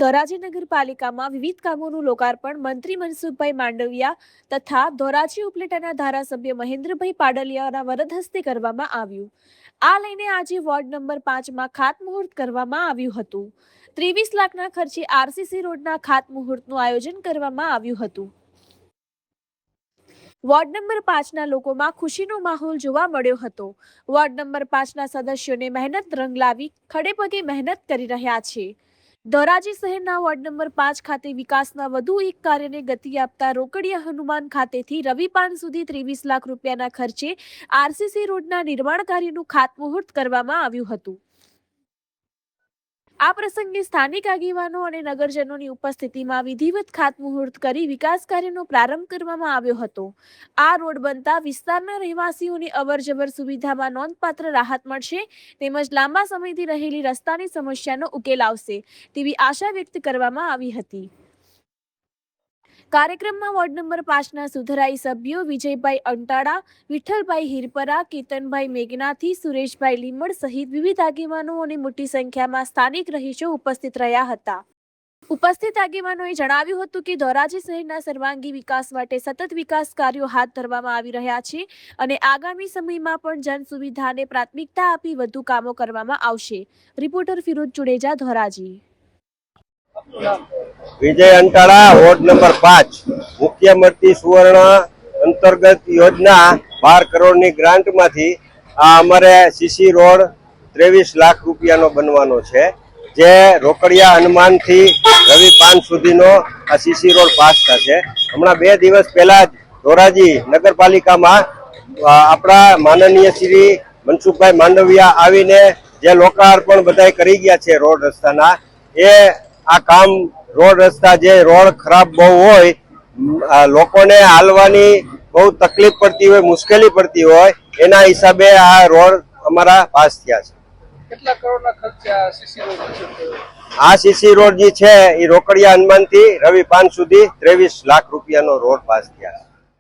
ધોરાજી નગરપાલિકામાં વિવિધ કામોનું લોકાર્પણ મંત્રી મનસુખભાઈ માંડવિયા તથા ધોરાજી ઉપલેટાના ધારાસભ્ય મહેન્દ્રભાઈ પાડલિયાના વરદ હસ્તે કરવામાં આવ્યું। આ લઈને આજે વોર્ડ નંબર 5માં ખાતમુહૂર્ત કરવામાં આવ્યું હતું। 23 લાખના ખર્ચે આરસીસી રોડના ખાતમુહૂર્તનું આયોજન કરવામાં આવ્યું હતું। વોર્ડ નંબર 5ના લોકોમાં ખુશીનો માહોલ જોવા મળ્યો હતો। વોર્ડ નંબર 5ના સદસ્યોને મહેનત રંગ લાવી ખડેપગે મહેનત કરી રહ્યા છે। ધોરાજી શહેરના વોર્ડ નંબર 5 ખાતે વિકાસના વધુ એક કાર્યને ગતિ આપતા રોકડિયા હનુમાન ખાતેથી રવિપાન સુધી 23 લાખ રૂપિયાના ખર્ચે આરસીસી રોડના નિર્માણ કાર્યનું ખાતમુહૂર્ત કરવામાં આવ્યું હતું। આ પ્રસંગે સ્થાનિક આગેવાનો અને નગરજનોની ઉપસ્થિતિમાં વિધિવત ખાતમુહૂર્ત કરી વિકાસ કાર્યનો પ્રારંભ કરવામાં આવ્યો હતો। આ રોડ બનતા વિસ્તારના રહેવાસીઓની અવરજવર સુવિધામાં નોંધપાત્ર રાહત મળશે તેમજ લાંબા સમયથી રહેલી રસ્તાની સમસ્યાનો ઉકેલ આવશે તેવી આશા વ્યક્ત કરવામાં આવી હતી। કાર્યક્રમમાં વોર્ડ નંબર 5ના સુધરાઈ સભ્યો વિજયભાઈ અંટાળા, વિઠ્ઠલભાઈ હિરપરા, કેતનભાઈ મેઘનાથી, સુરેશભાઈ લીમડ સહિત વિવિધ આગેવાનો અને મોટી સંખ્યામાં સ્થાનિક રહીશો ઉપસ્થિત રહ્યા હતા। ઉપસ્થિત આગેવાનોએ જણાવ્યું હતું કે ધોરાજી શહેરના સર્વાંગી વિકાસ માટે સતત વિકાસ કાર્યો હાથ ધરવામાં આવી રહ્યા છે અને આગામી સમયમાં પણ જન સુવિધાને પ્રાથમિકતા આપી વધુ કામો કરવામાં આવશે। રિપોર્ટર ફિરોજ ચુડેજા, ધોરાજી। विजय अंटाड़ा वार्ड नंबर 5 मुख्यमंत्री सुवर्ण अंतर्गत योजना 12 करोड़ ની ग्रांट मांथी अमारे सीसी रोड 23 लाख रूपियानो बनवानो छे जे रोकड़िया हनुमान थी रविपान सुधीनो आ सीसी रोड पास थशे। हमणा 2 दिवस पहला धोराजी नगरपालिकामां आपणा माननीय श्री मनसुखभाई मांडविया आवीने जे लोकार्पण बधाय करी गया छे रोड रस्ताना ए आ काम रोड रस्ता जे रोड खराब बहु होय लोकोने हालवानी बहु तकलीफ पड़ती होय मुश्केली पड़ती होय एना हिसाबे आ रोड अमारा पास थया छे। કેટલા કરોડના ખર્ચે આ સીસી રોડ છે? आ सीसी रोड जी छे ई रोकड़िया हनुमान थी रविपान सुधी 23 लाख रूपियानो रोड पास थया छे।